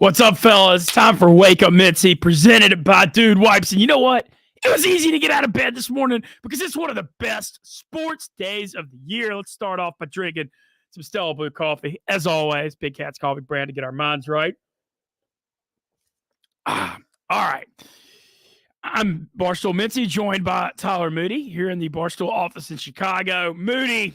What's up, fellas? It's time for Wake Up Mintzy, presented by Dude Wipes. And you know what? It was easy to get out of bed this morning because it's one of the best sports days of the year. Let's start off by drinking some Stella Blue coffee. As always, Big Cat's Coffee brand to get our minds right. All right. I'm Barstool Mintzy, joined by Tyler Moody here in the Barstool office in Chicago. Moody,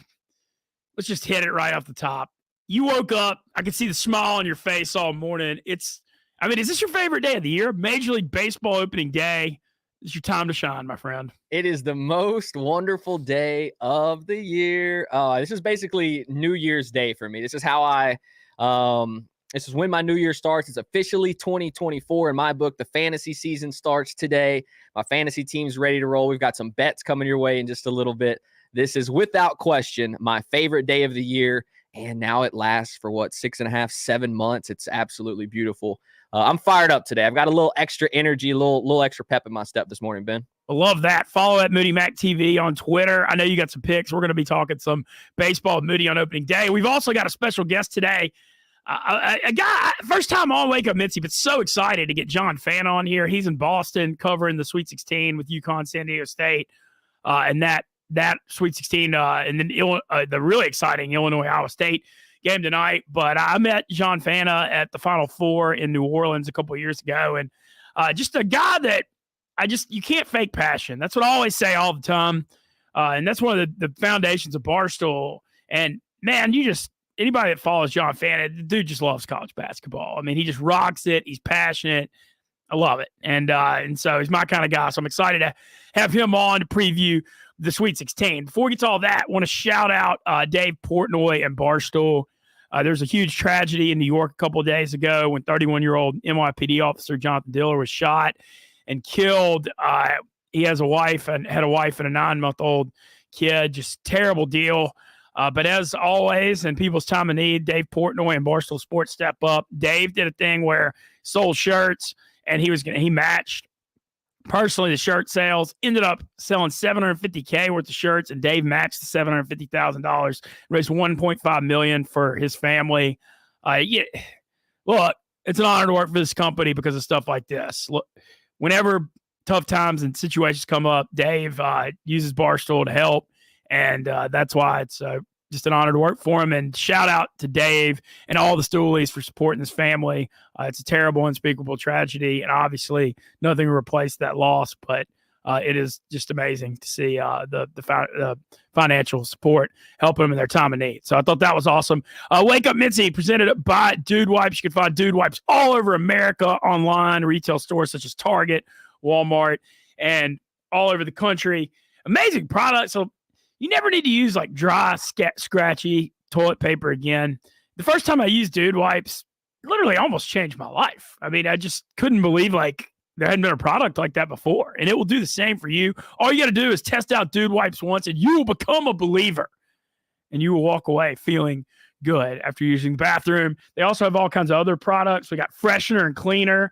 let's just hit it right off the top. You woke up, I could see the smile on your face all morning. Is this your favorite day of the year? Major League Baseball opening day. It's your time to shine, my friend. It is the most wonderful day of the year. This is basically New Year's Day for me. This is how this is when my New Year starts. It's officially 2024 in my book. The fantasy season starts today. My fantasy team's ready to roll. We've got some bets coming your way in just a little bit. This is without question my favorite day of the year. And now it lasts for 6.5, 7 months. It's absolutely beautiful. I'm fired up today. I've got a little extra energy, a little extra pep in my step this morning, Ben. I love that. Follow at Moody Mac TV on Twitter. I know you got some picks. We're going to be talking some baseball with Moody on opening day. We've also got a special guest today. A guy, first time on Wake Up Mintzy, but so excited to get John Fanta on here. He's in Boston covering the Sweet 16 with Uconn, San Diego State, and that Sweet 16, and then the really exciting Illinois-Iowa State game tonight. But I met John Fanta at the Final Four in New Orleans a couple of years ago, and just a guy that you can't fake passion. That's what I always say all the time, and that's one of the foundations of Barstool. And, man, anybody that follows John Fanta, the dude just loves college basketball. I mean, he just rocks it. He's passionate. I love it. And so he's my kind of guy. So I'm excited to have him on to preview the Sweet 16. Before we get to all that, I want to shout out Dave Portnoy and Barstool. There's a huge tragedy in New York a couple of days ago when 31-year-old NYPD officer Jonathan Diller was shot and killed. He has a wife and had a 9-month-old kid. Just terrible deal. But as always, in people's time of need, Dave Portnoy and Barstool Sports step up. Dave did a thing where sold shirts, and he matched personally the shirt sales. Ended up selling $750K worth of shirts, and Dave matched the $750,000. Raised $1.5 million for his family. Look, it's an honor to work for this company because of stuff like this. Look, whenever tough times and situations come up, Dave uses Barstool to help. And that's why it's just an honor to work for him. And shout out to Dave and all the Stoolies for supporting this family. It's a terrible, unspeakable tragedy. And obviously nothing will replace that loss. But it is just amazing to see the financial support helping them in their time of need. So I thought that was awesome. Wake Up Mintzy, presented by Dude Wipes. You can find Dude Wipes all over America, online, retail stores such as Target, Walmart, and all over the country. Amazing product. So you never need to use like dry, scratchy toilet paper again. The first time I used Dude Wipes, literally almost changed my life. I mean, I just couldn't believe like there hadn't been a product like that before. And it will do the same for you. All you got to do is test out Dude Wipes once, and you will become a believer. And you will walk away feeling good after using the bathroom. They also have all kinds of other products. We got freshener and cleaner.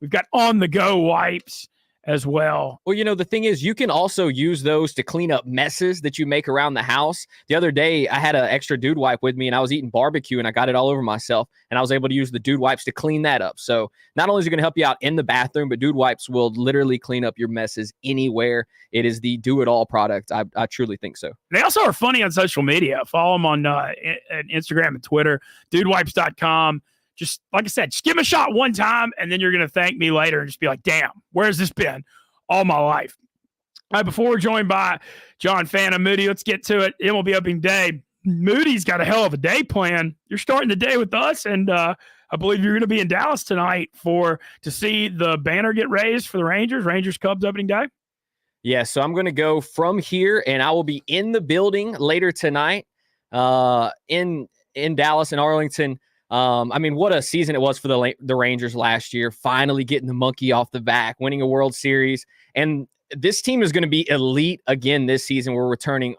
We've got on-the-go wipes as well. Well, the thing is, you can also use those to clean up messes that you make around the house. The other day, I had an extra Dude Wipe with me, and I was eating barbecue, and I got it all over myself, and I was able to use the Dude Wipes to clean that up. So not only is it going to help you out in the bathroom, but Dude Wipes will literally clean up your messes anywhere. It is the do-it-all product. I truly think so. They also are funny on social media. Follow them on Instagram and Twitter, dudewipes.com. Just like I said, just give them a shot one time, and then you're going to thank me later and just be like, damn, where's this been all my life? All right, before we're joined by John Fanta, Moody, let's get to it. MLB opening day. Moody's got a hell of a day plan. You're starting the day with us, and I believe you're going to be in Dallas tonight to see the banner get raised for the Rangers-Cubs opening day. Yeah, so I'm going to go from here, and I will be in the building later tonight in Dallas and Arlington. What a season it was for the Rangers last year, finally getting the monkey off the back, winning a World Series. And this team is going to be elite again this season. We're returning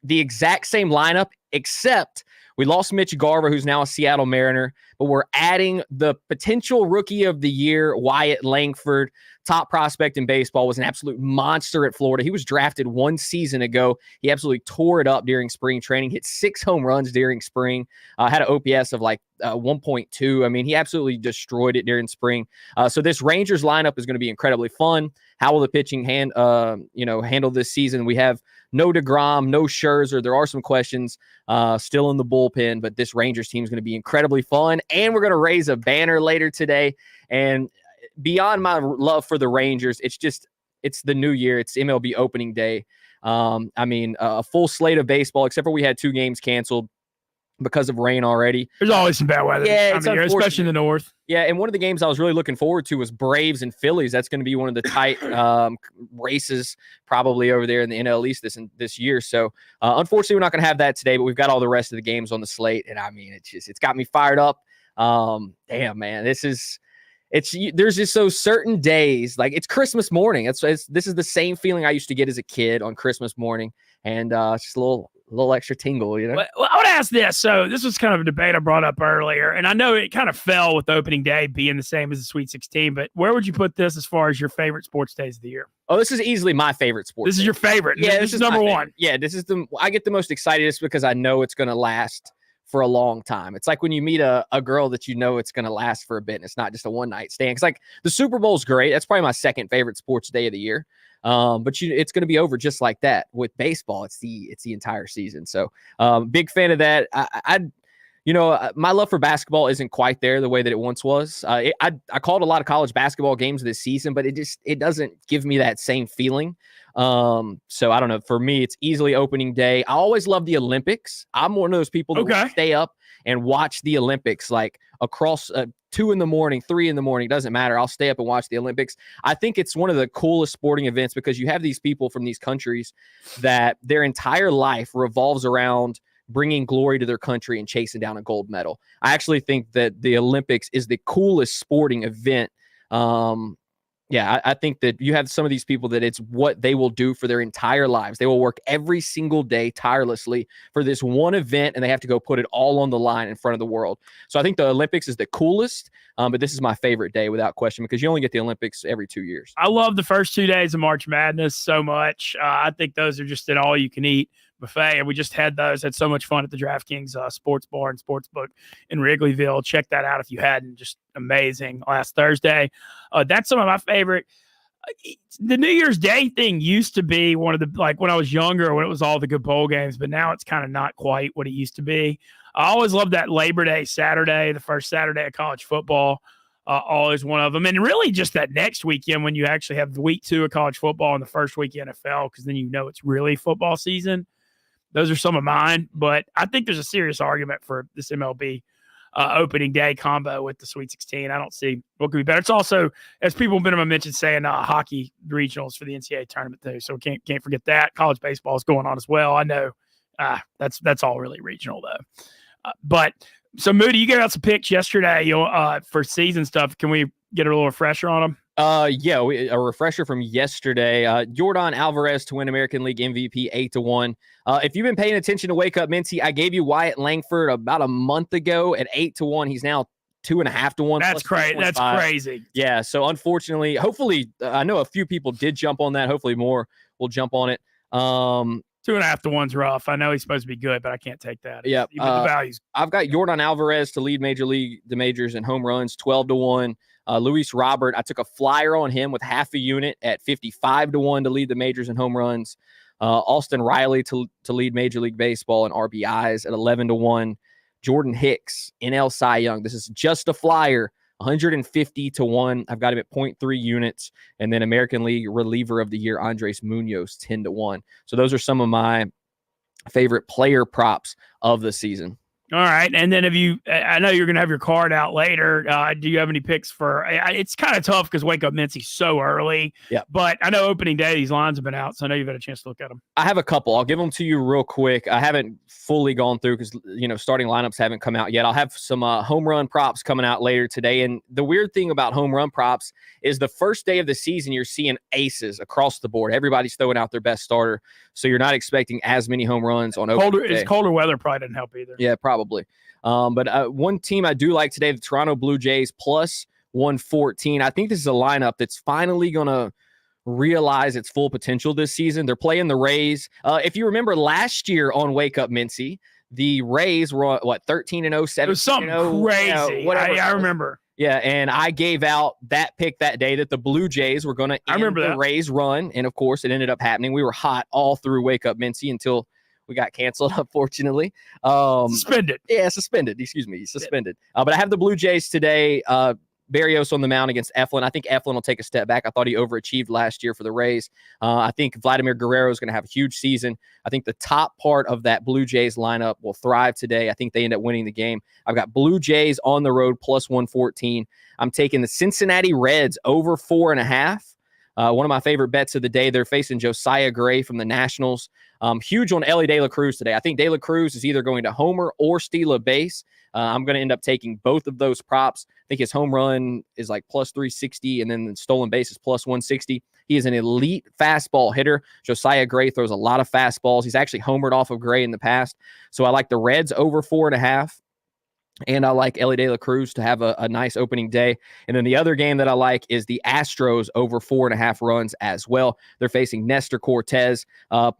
the exact same lineup, except we lost Mitch Garver, who's now a Seattle Mariner. but we're adding the potential rookie of the year, Wyatt Langford, top prospect in baseball, was an absolute monster at Florida. He was drafted 1 season ago. He absolutely tore it up during spring training, hit 6 home runs during spring, had an OPS of like 1.2. I mean, he absolutely destroyed it during spring. So this Rangers lineup is going to be incredibly fun. How will the pitching handle this season? We have no DeGrom, no Scherzer. There are some questions still in the bullpen, but this Rangers team is going to be incredibly fun. And we're going to raise a banner later today. And beyond my love for the Rangers, it's the new year. It's MLB opening day. A full slate of baseball, except for we had 2 games canceled because of rain already. There's always some bad weather this time of year, especially in the north. Yeah, and one of the games I was really looking forward to was Braves and Phillies. That's going to be one of the tight races probably over there in the NL East this year. So, unfortunately, we're not going to have that today, but we've got all the rest of the games on the slate. And, I mean, it's got me fired up. Damn, man, there's just those certain days, like it's Christmas morning. This is the same feeling I used to get as a kid on Christmas morning. And it's just a little extra tingle, you know? Well, I want to ask this. So this was kind of a debate I brought up earlier, and I know it kind of fell with opening day being the same as the Sweet 16, but where would you put this as far as your favorite sports days of the year? Oh, this is easily my favorite sports. This is your favorite. Yeah, this is number one. Yeah, I get the most excited just because I know it's going to last for a long time. It's like when you meet a girl that you know it's going to last for a bit, and it's not just a one-night stand. It's like the Super Bowl's great. That's probably my second favorite sports day of the year. But it's going to be over just like that. With baseball, it's the entire season. So, big fan of that. My love for basketball isn't quite there the way that it once was. I called a lot of college basketball games this season, but it doesn't give me that same feeling. So I don't know. For me, it's easily opening day. I always love the Olympics. I'm one of those people that will stay up and watch the Olympics like across 2 a.m, 3 a.m. Doesn't matter. I'll stay up and watch the Olympics. I think it's one of the coolest sporting events because you have these people from these countries that their entire life revolves around bringing glory to their country and chasing down a gold medal. I actually think that the Olympics is the coolest sporting event. I think that you have some of these people that it's what they will do for their entire lives. They will work every single day tirelessly for this one event, and they have to go put it all on the line in front of the world. So I think the Olympics is the coolest, but this is my favorite day without question because you only get the Olympics every 2 years. I love the first 2 days of March Madness so much. I think those are just an all-you-can-eat buffet, and we just had so much fun at the DraftKings Sports Bar and Sportsbook in Wrigleyville. Check that out if you hadn't. Just amazing last Thursday. That's some of my favorite. The New Year's Day thing used to be one of the, like when I was younger, when it was all the good bowl games, but now it's kind of not quite what it used to be. I always loved that Labor Day Saturday, the first Saturday of college football. Always one of them. And really just that next weekend when you actually have the week 2 of college football and the first week of NFL, because then you know it's really football season. Those are some of mine, but I think there's a serious argument for this MLB opening day combo with the Sweet 16. I don't see what could be better. It's also, as people minimum mentioned, saying hockey regionals for the NCAA tournament too. So can't forget that. College baseball is going on as well. I know that's all really regional though. But so Moody, you gave out some picks yesterday for season stuff. Can we get a little refresher on them? A refresher from yesterday. Yordan Alvarez to win American League MVP 8-1. If you've been paying attention to Wake Up Mintzy, I gave you Wyatt Langford about a month ago at 8-1. He's now 2.5-1. That's crazy. That's crazy. Yeah. So unfortunately, hopefully, I know a few people did jump on that. Hopefully more will jump on it. 2.5-1's rough. I know he's supposed to be good, but I can't take that. Yeah. The values. I've got Yordan Alvarez to lead the majors in home runs, 12-1. Luis Robert, I took a flyer on him with half a unit at 55-1 to lead the majors in home runs. Austin Riley to lead Major League Baseball in RBIs at 11-1. Jordan Hicks, NL Cy Young. This is just a flyer, 150-1. I've got him at 0.3 units. And then American League Reliever of the Year, Andres Munoz, 10-1. So those are some of my favorite player props of the season. All right. And then I know you're going to have your card out later. Do you have any picks for, it's kind of tough because Wake Up Mintzy's so early. Yeah. But I know opening day, these lines have been out. So I know you've had a chance to look at them. I have a couple. I'll give them to you real quick. I haven't fully gone through because, starting lineups haven't come out yet. I'll have some home run props coming out later today. And the weird thing about home run props is the first day of the season, you're seeing aces across the board. Everybody's throwing out their best starter. So you're not expecting as many home runs on opening day. Colder weather probably didn't help either. Yeah, probably. probably. But one team I do like today, the Toronto Blue Jays plus 114. I think this is a lineup that's finally going to realize its full potential this season. They're playing the Rays. If you remember last year on Wake Up Mintzy, the Rays were 13-0, 17-0. It was something crazy. I remember. Yeah, and I gave out that pick that day that the Blue Jays were going to end the Rays run, and of course, it ended up happening. We were hot all through Wake Up Mintzy until we got canceled, unfortunately. Suspended. Yeah, suspended. Excuse me, suspended. But I have the Blue Jays today. Barrios on the mound against Eflin. I think Eflin will take a step back. I thought he overachieved last year for the Rays. I think Vladimir Guerrero is going to have a huge season. I think the top part of that Blue Jays lineup will thrive today. I think they end up winning the game. I've got Blue Jays on the road plus 114. I'm taking the Cincinnati Reds over 4.5. One of my favorite bets of the day. They're facing Josiah Gray from the Nationals. Huge on Ellie De La Cruz today. I think De La Cruz is either going to homer or steal a base. I'm going to end up taking both of those props. I think his home run is like plus 360, and then the stolen base is plus 160. He is an elite fastball hitter. Josiah Gray throws a lot of fastballs. He's actually homered off of Gray in the past. So I like the Reds over 4.5. And I like Ellie De La Cruz to have a nice opening day. And then the other game that I like is the Astros over 4.5 runs as well. They're facing Nestor Cortez.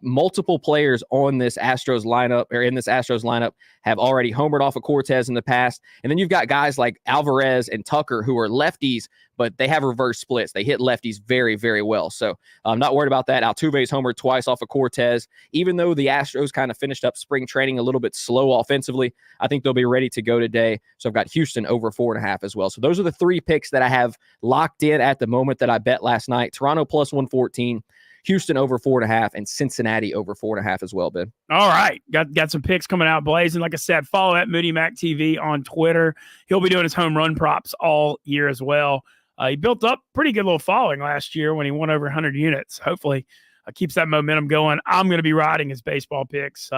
Multiple players on this Astros lineup, or in this Astros lineup, have already homered off of Cortez in the past. And then you've got guys like Alvarez and Tucker who are lefties, but they have reverse splits. They hit lefties very, very well. So I'm not worried about that. Altuve's homered twice off of Cortez. Even though the Astros kind of finished up spring training a little bit slow offensively, I think they'll be ready to go today. So I've got Houston over 4.5 as well. So those are the three picks that I have locked in at the moment that I bet last night. Toronto plus 114, Houston over 4.5, and Cincinnati over 4.5 as well, Ben. All right. Got some picks coming out blazing. Like I said, follow at Moody Mac TV on Twitter. He'll be doing his home run props all year as well. He built up pretty good little following last year when he won over 100 units. Hopefully keeps that momentum going. I'm going to be riding his baseball picks,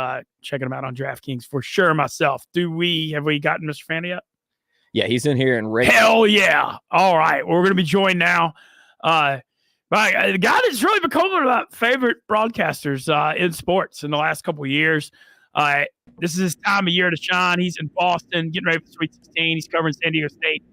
checking them out on DraftKings for sure myself. Have we gotten Mr. Fanta yet? Yeah, he's in here and ready. Hell yeah. All right. Well, we're going to be joined now by the guy that's really become one of my favorite broadcasters in sports in the last couple of years. This is his time of year to shine. He's in Boston, getting ready for Sweet 16. He's covering San Diego State,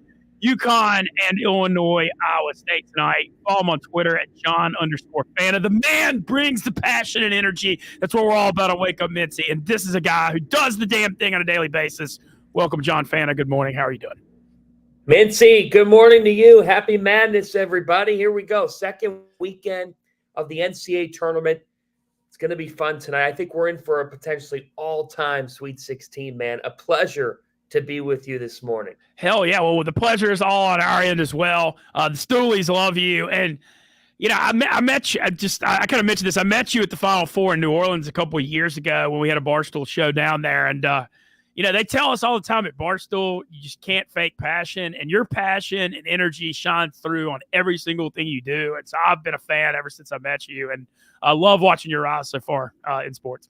Uconn, and Illinois, Iowa State tonight. Follow him on Twitter at John_Fanta. The man brings the passion and energy. That's what we're all about on Wake Up Mintzy. And this is a guy who does the damn thing on a daily basis. Welcome, John Fanta. Good morning. How are you doing? Mintzy, good morning to you. Happy Madness, everybody. Here we go. Second weekend of the NCAA tournament. It's going to be fun tonight. I think we're in for a potentially all-time Sweet 16, man. A pleasure to be with you this morning. Hell yeah. Well, the pleasure is all on our end as well. The Stoolies love you. And, you know, I met you. I kind of mentioned this. I met you at the Final Four in New Orleans a couple of years ago when we had a Barstool show down there. And, you know, they tell us all the time at Barstool, you just can't fake passion. And your passion and energy shines through on every single thing you do. And so I've been a fan ever since I met you. And I love watching your eyes so far in sports.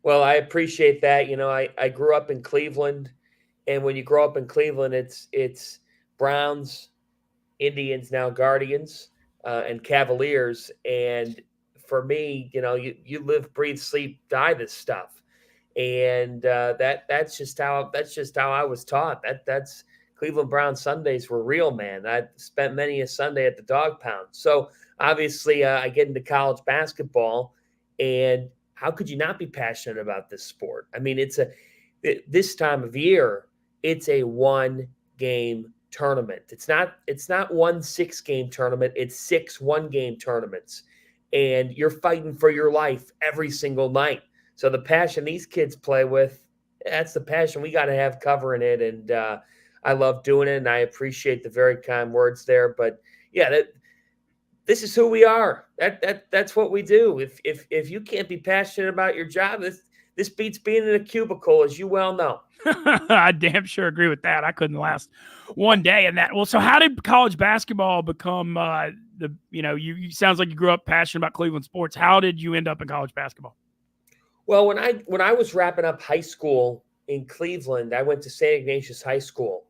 Well, I appreciate that. You know, I grew up in Cleveland. And when you grow up in Cleveland, it's Browns, Indians, now Guardians, and Cavaliers. And for me, you know, you live, breathe, sleep, die this stuff. And that's just how I was taught. That's Cleveland Brown Sundays were real, man. I spent many a Sunday at the Dog Pound. So obviously, I get into college basketball, and how could you not be passionate about this sport? I mean, this time of year, it's a one-game tournament. It's not one 6-game tournament. It's 6 one-game tournaments, and you're fighting for your life every single night. So the passion these kids play with, that's the passion we got to have covering it. And I love doing it, and I appreciate the very kind words there. But yeah, this is who we are. That's what we do. If you can't be passionate about your job, this beats being in a cubicle, as you well know. I damn sure agree with that. I couldn't last one day in that. Well, so how did college basketball become you sounds like you grew up passionate about Cleveland sports. How did you end up in college basketball? Well, when I was wrapping up high school in Cleveland, I went to St. Ignatius High School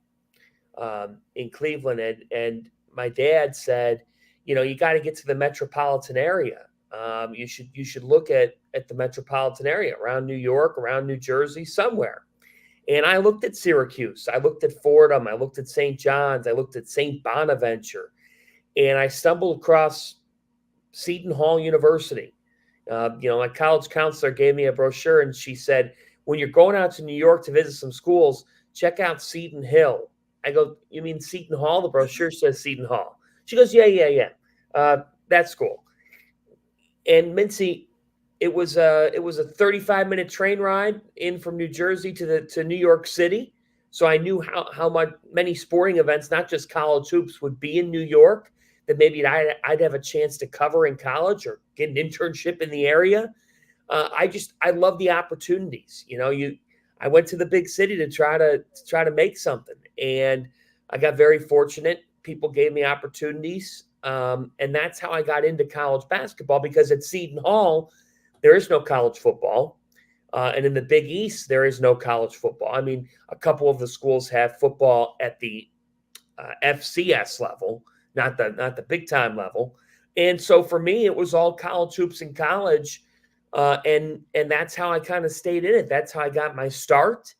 in Cleveland, and my dad said, you know, you got to get to the metropolitan area. You should look at the metropolitan area around New York, around New Jersey, somewhere. And I looked at Syracuse, I looked at Fordham, I looked at St. John's, I looked at St. Bonaventure, and I stumbled across Seton Hall University. My college counselor gave me a brochure, and she said, when you're going out to New York to visit some schools, check out Seton Hill. I go, you mean Seton Hall? The brochure says Seton Hall. She goes, yeah. That school. And Mintzy, it was a 35-minute train ride in from New Jersey to New York City. So I knew how many sporting events, not just college hoops, would be in New York that maybe I'd have a chance to cover in college or get an internship in the area. I love the opportunities. I went to the big city to try to make something, and I got very fortunate. People gave me opportunities, and that's how I got into college basketball, because at Seton Hall, there is no college football. And in the Big East, there is no college football. I mean, a couple of the schools have football at the FCS level, not the big time level. And so for me, it was all college hoops in college. And that's how I kind of stayed in it. That's how I got my start.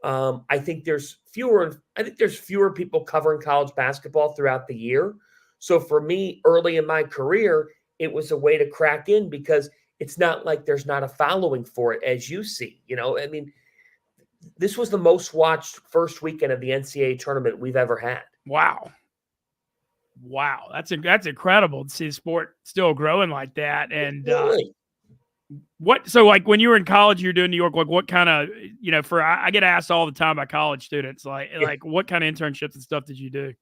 I think there's fewer people covering college basketball throughout the year. So for me, early in my career, it was a way to crack in, because it's not like there's not a following for it, as you see. I mean, this was the most watched first weekend of the NCAA tournament we've ever had. Wow. That's incredible to see the sport still growing like that. And Really? so like when you were in college, you were doing New York, like what kind of, I get asked all the time by college students, like what kind of internships and stuff did you do?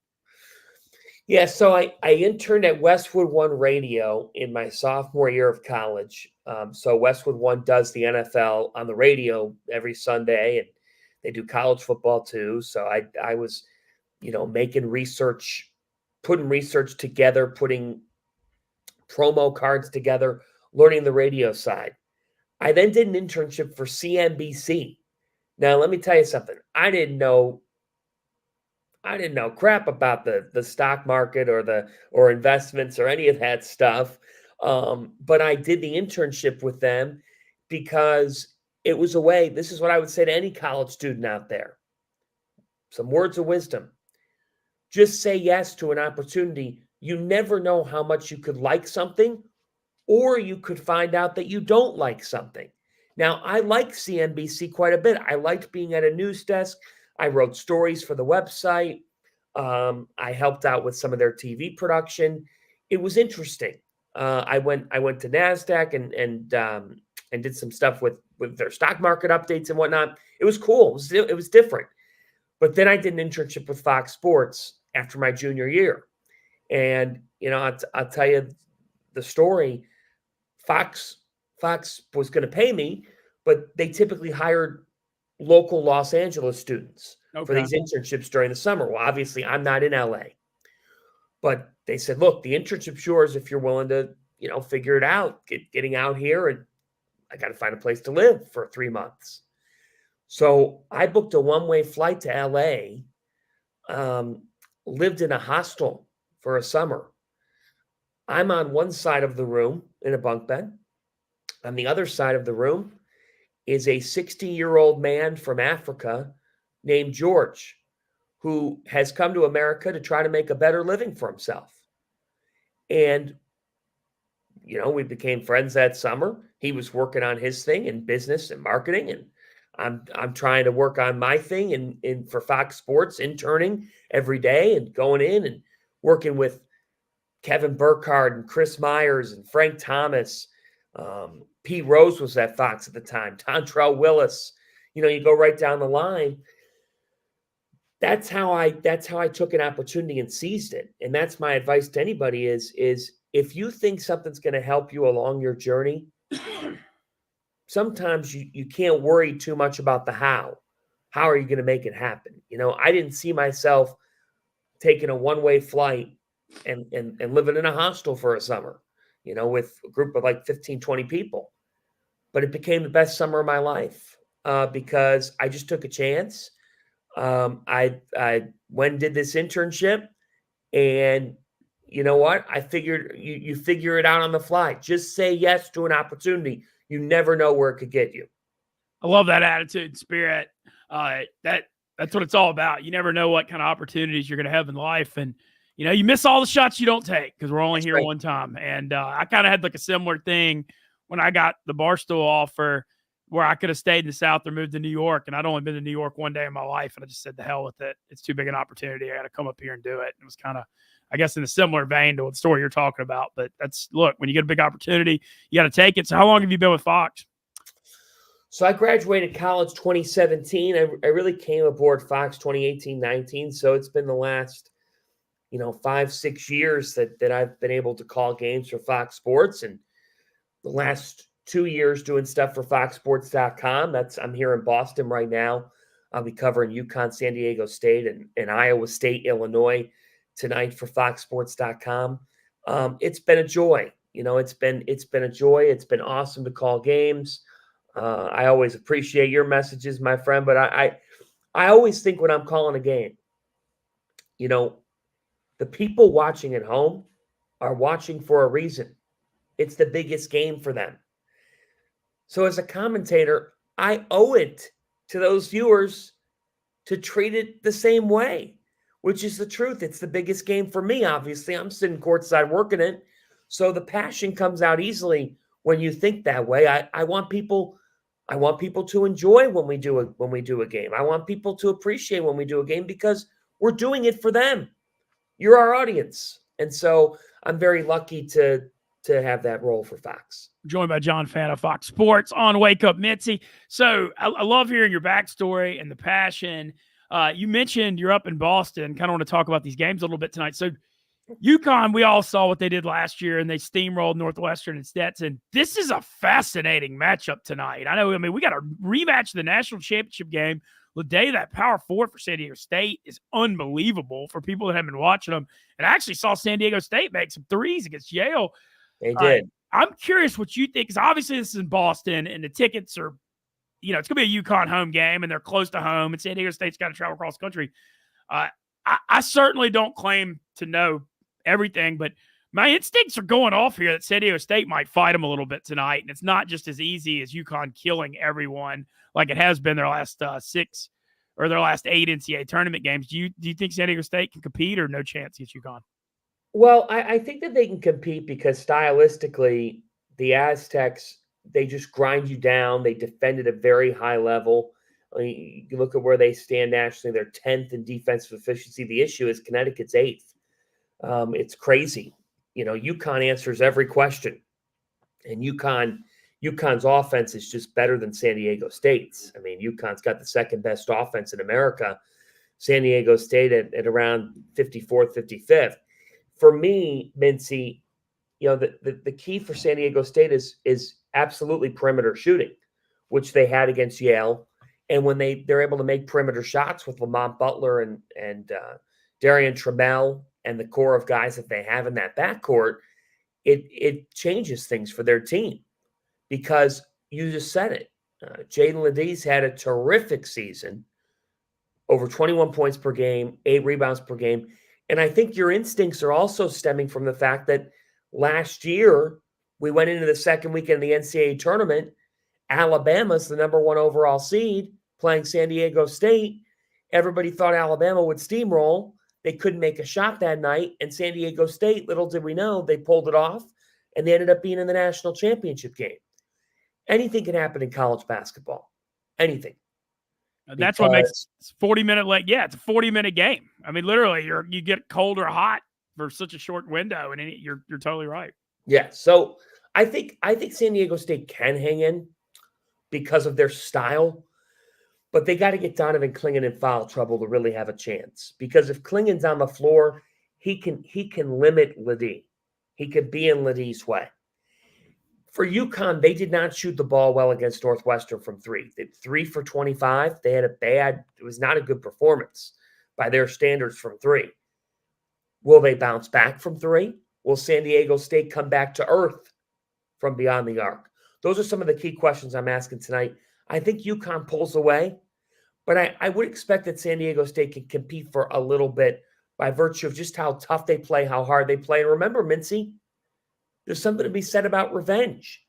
Yeah, so I interned at Westwood One Radio in my sophomore year of college. So Westwood One does the NFL on the radio every Sunday, and they do college football too. So I was, making research, putting research together, putting promo cards together, learning the radio side. I then did an internship for CNBC. Now, let me tell you something. I didn't know crap about the stock market or investments or any of that stuff. But I did the internship with them because it was a way. This is what I would say to any college student out there. Some words of wisdom. Just say yes to an opportunity. You never know how much you could like something, or you could find out that you don't like something. Now, I like CNBC quite a bit. I liked being at a news desk. I wrote stories for the website. I helped out with some of their TV production. It was interesting. I went to NASDAQ and did some stuff with their stock market updates and whatnot. It was cool. It was different. But then I did an internship with Fox Sports after my junior year. And, I'll tell you the story. Fox was going to pay me, but they typically hired local Los Angeles students for these internships during the summer. Well, obviously, I'm not in LA. But they said, look, the internship's yours if you're willing to, figure it out, getting out here. And I got to find a place to live for 3 months. So I booked a one-way flight to LA, lived in a hostel for a summer. I'm on one side of the room in a bunk bed. On the other side of the room is a 60-year-old man from Africa named George, who has come to America to try to make a better living for himself. And, we became friends that summer. He was working on his thing in business and marketing, and I'm trying to work on my thing in for Fox Sports, interning every day and going in and working with Kevin Burkhardt and Chris Myers and Frank Thomas. Pete Rose was at Fox at the time. Dontrell Willis. You go right down the line. That's how I took an opportunity and seized it. And that's my advice to anybody is if you think something's going to help you along your journey, sometimes you can't worry too much about the how. How are you going to make it happen? I didn't see myself taking a one-way flight and living in a hostel for a summer, with a group of like 15, 20 people. But it became the best summer of my life because I just took a chance. I went and did this internship, and you know what? I figured you figure it out on the fly. Just say yes to an opportunity. You never know where it could get you. I love that attitude and spirit. That's what it's all about. You never know what kind of opportunities you're going to have in life. And, you miss all the shots you don't take because we're only here one time. And I kind of had like a similar thing when I got the Barstool offer where I could have stayed in the South or moved to New York. And I'd only been to New York one day in my life. And I just said, the hell with it. It's too big an opportunity. I got to come up here and do it. And it was kind of, I guess, in a similar vein to the story you're talking about. But look, when you get a big opportunity, you got to take it. So how long have you been with Fox? So I graduated college 2017. I really came aboard Fox 2018-19. So it's been the last, 5-6 years that I've been able to call games for Fox Sports, and the last 2 years doing stuff for FoxSports.com. I'm here in Boston right now. I'll be covering Uconn, San Diego State, and Iowa State, Illinois tonight for FoxSports.com. It's been a joy. It's been a joy. It's been awesome to call games. I always appreciate your messages, my friend, but I always think when I'm calling a game, the people watching at home are watching for a reason. It's the biggest game for them. So as a commentator, I owe it to those viewers to treat it the same way, which is the truth. It's the biggest game for me, obviously. I'm sitting courtside working it. So the passion comes out easily when you think that way. I want people to enjoy when we do a game. I want people to appreciate when we do a game because we're doing it for them. You're our audience. And so I'm very lucky to have that role for Fox. Joined by John Fanta, Fox Sports on Wake Up Mintzy. So I love hearing your backstory and the passion. You mentioned you're up in Boston. Kind of want to talk about these games a little bit tonight. So UConn, we all saw what they did last year, and they steamrolled Northwestern and Stetson. This is a fascinating matchup tonight. I mean, we got a rematch of the national championship game. The day that Power Four for San Diego State is unbelievable for people that haven't been watching them. And I actually saw San Diego State make some threes against Yale. They did. I'm curious what you think, because obviously this is in Boston, and the tickets are, it's going to be a UConn home game, and they're close to home, and San Diego State's got to travel across country. I certainly don't claim to know everything, but my instincts are going off here that San Diego State might fight them a little bit tonight, and it's not just as easy as UConn killing everyone like it has been their last 6 or their last 8 NCAA tournament games. Do you think San Diego State can compete, or no chance against UConn? Well, I think that they can compete because stylistically, the Aztecs, they just grind you down. They defend at a very high level. I mean, you look at where they stand nationally, they're 10th in defensive efficiency. The issue is Connecticut's 8th. It's crazy. UConn answers every question. And UConn's offense is just better than San Diego State's. I mean, UConn's got the second best offense in America. San Diego State at around 54th, 55th. For me, Mintzy, the key for San Diego State is absolutely perimeter shooting, which they had against Yale. And when they're able to make perimeter shots with Lamont Butler and Darian Trammell and the core of guys that they have in that backcourt, it changes things for their team. Because you just said it. Jaden Ledie's had a terrific season, over 21 points per game, 8 rebounds per game. And I think your instincts are also stemming from the fact that last year we went into the second weekend of the NCAA tournament. Alabama's the number 1 overall seed playing San Diego State. Everybody thought Alabama would steamroll. They couldn't make a shot that night. And San Diego State, little did we know, they pulled it off, and they ended up being in the national championship game. Anything can happen in college basketball. Anything. That's what makes it 40-minute late. Yeah, it's a 40-minute game. I mean, literally, you get cold or hot for such a short window, and you're totally right. Yeah. So I think San Diego State can hang in because of their style, but they got to get Donovan Clingan in foul trouble to really have a chance. Because if Clingan's on the floor, he can limit Ledie. He could be in Ledie's way. For UConn, they did not shoot the ball well against Northwestern from 3. They 3 for 25. It was not a good performance by their standards from 3. Will they bounce back from 3? Will San Diego State come back to earth from beyond the arc? Those are some of the key questions I'm asking tonight. I think UConn pulls away, but I would expect that San Diego State can compete for a little bit by virtue of just how tough they play, how hard they play. And remember, Mintzy, there's something to be said about revenge.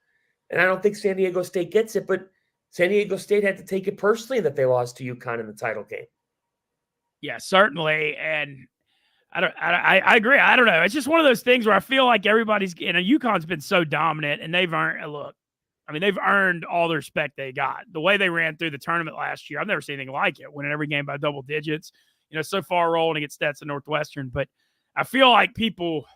And I don't think San Diego State gets it, but San Diego State had to take it personally that they lost to UConn in the title game. Yeah, certainly. And I agree. I don't know. It's just one of those things where I feel like everybody's, UConn's been so dominant, and they've earned all the respect they got. The way they ran through the tournament last year, I've never seen anything like it, winning every game by double digits, so far rolling against Stetson Northwestern. But I feel like people,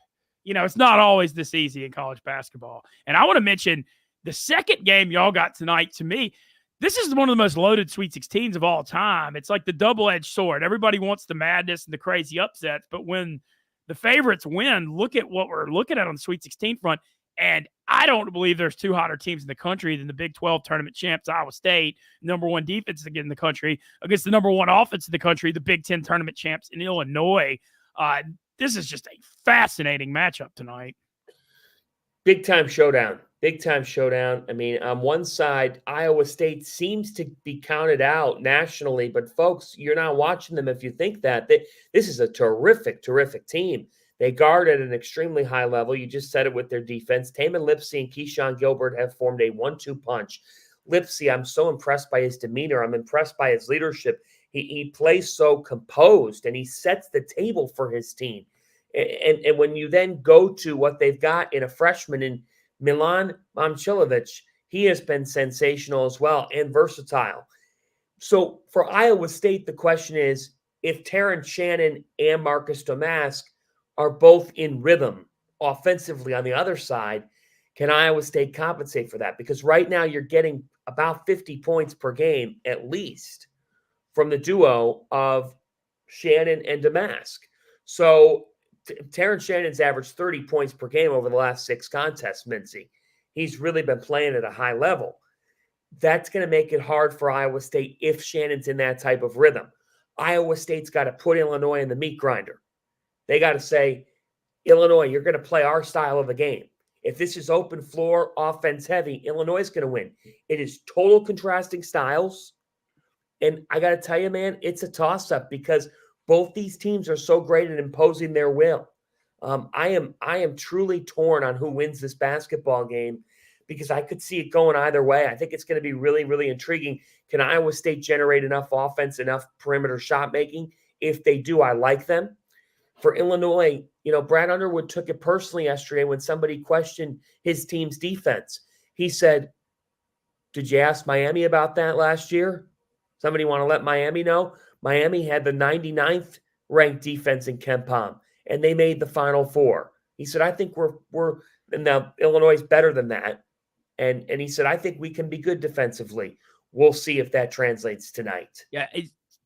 it's not always this easy in college basketball. And I want to mention the second game y'all got tonight. To me, this is one of the most loaded Sweet 16s of all time. It's like the double-edged sword. Everybody wants the madness and the crazy upsets, but when the favorites win, look at what we're looking at on the Sweet 16 front. And I don't believe there's two hotter teams in the country than the Big 12 tournament champs, Iowa State, number one defense again in the country, against the number one offense in the country, the Big 10 tournament champs in Illinois. This is just a fascinating matchup tonight. Big time showdown. Big time showdown. I mean, on one side, Iowa State seems to be counted out nationally, but folks, you're not watching them if you think that. This is a terrific, terrific team. They guard at an extremely high level. You just said it with their defense. Tamin Lipsey and Keyshawn Gilbert have formed a 1-2 punch. Lipsey, I'm so impressed by his demeanor. I'm impressed by his leadership. He plays so composed, and he sets the table for his team. And when you then go to what they've got in a freshman in Milan Momcilovic, he has been sensational as well and versatile. So for Iowa State, the question is, if Terrence Shannon and Marcus Domask are both in rhythm offensively on the other side, can Iowa State compensate for that? Because right now you're getting about 50 points per game at least from the duo of Shannon and Domask. So Terrence Shannon's averaged 30 points per game over the last 6 contests, Mintzy. He's really been playing at a high level. That's going to make it hard for Iowa State if Shannon's in that type of rhythm. Iowa State's got to put Illinois in the meat grinder. They got to say, Illinois, you're going to play our style of the game. If this is open floor, offense heavy, Illinois is going to win. It is total contrasting styles. And I got to tell you, man, it's a toss-up because both these teams are so great at imposing their will. I am truly torn on who wins this basketball game because I could see it going either way. I think it's going to be really, really intriguing. Can Iowa State generate enough offense, enough perimeter shot making? If they do, I like them. For Illinois, Brad Underwood took it personally yesterday when somebody questioned his team's defense. He said, "Did you ask Miami about that last year? Somebody want to let Miami know?" Miami had the 99th ranked defense in KenPom, and they made the Final Four. He said, "I think we're now Illinois is better than that," and he said, "I think we can be good defensively. We'll see if that translates tonight." Yeah,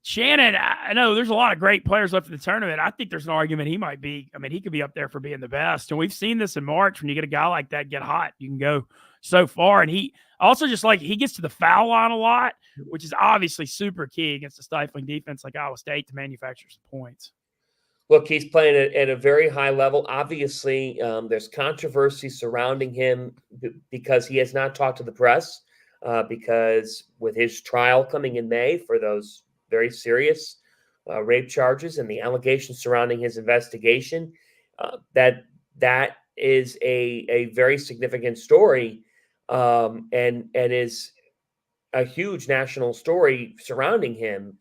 Shannon, I know there's a lot of great players left in the tournament. I think there's an argument he might be. I mean, he could be up there for being the best. And we've seen this in March when you get a guy like that get hot, you can go so far. And he also he gets to the foul line a lot, which is obviously super key against a stifling defense like Iowa State to manufacture some points. Look, he's playing at a very high level. Obviously, there's controversy surrounding him because he has not talked to the press because with his trial coming in May for those very serious rape charges and the allegations surrounding his investigation, that is a very significant story and is a huge national story surrounding him.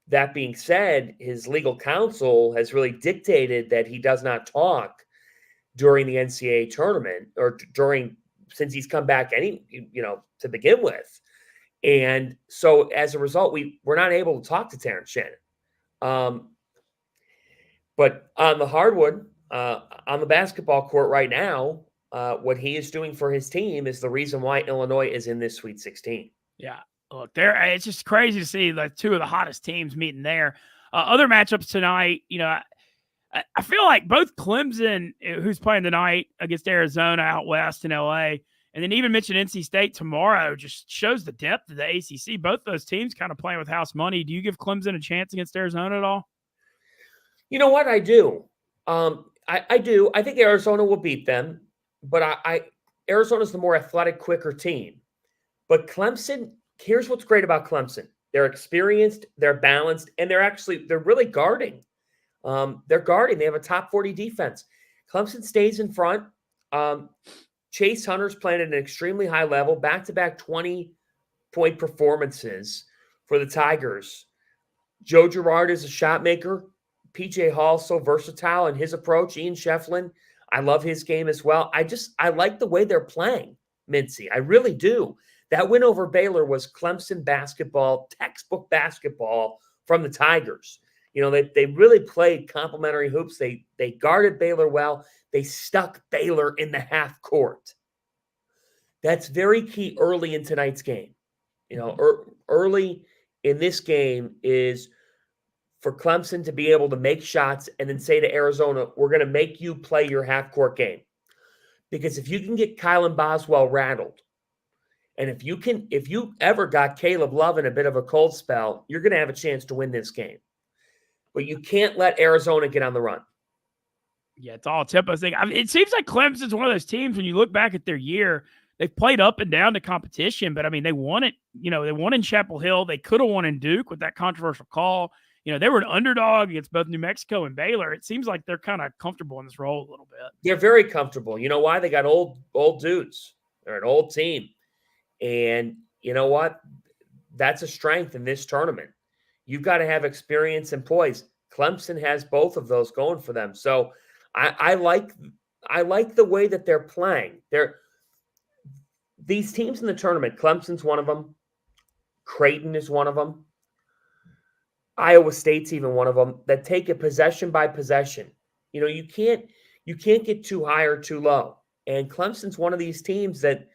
That being said, his legal counsel has really dictated that he does not talk during the NCAA tournament or since he's come back to begin with. And so as a result, we're not able to talk to Terrence Shannon. But on the hardwood, on the basketball court right now, what he is doing for his team is the reason why Illinois is in this Sweet 16. Yeah. Look, it's just crazy to see like two of the hottest teams meeting there. Other matchups tonight, I feel like both Clemson, who's playing tonight against Arizona out west in LA, and then even mention NC State tomorrow, just shows the depth of the ACC. Both those teams kind of playing with house money. Do you give Clemson a chance against Arizona at all? You know what? I do. I do. I think Arizona will beat them, but Arizona's the more athletic, quicker team. But Clemson, here's what's great about Clemson. They're experienced, they're balanced, and they're really guarding. They're guarding. They have a top 40 defense. Clemson stays in front. Chase Hunter's playing at an extremely high level, back-to-back 20-point performances for the Tigers. Joe Girard is a shot maker. PJ Hall so versatile in his approach. Ian Shefflin, I love his game as well. I like the way they're playing, Mintzy. I really do. That win over Baylor was Clemson basketball, textbook basketball from the Tigers. They really played complementary hoops. They guarded Baylor well. They stuck Baylor in the half court. That's very key early in tonight's game. Early in this game is for Clemson to be able to make shots and then say to Arizona, we're going to make you play your half-court game. Because if you can get Kylan Boswell rattled, and if you ever got Caleb Love in a bit of a cold spell, you're going to have a chance to win this game. But you can't let Arizona get on the run. Yeah, it's all a tempo thing. It seems like Clemson's one of those teams, when you look back at their year, they've played up and down the competition, but they won it. They won in Chapel Hill. They could have won in Duke with that controversial call. They were an underdog against both New Mexico and Baylor. It seems like they're kind of comfortable in this role a little bit. They're very comfortable. You know why? They got old dudes. They're an old team. And you know what? That's a strength in this tournament. You've got to have experience and poise. Clemson has both of those going for them. So I like the way that they're playing. These teams in the tournament, Clemson's one of them. Creighton is one of them. Iowa State's even one of them, that take it possession by possession. You can't get too high or too low. And Clemson's one of these teams that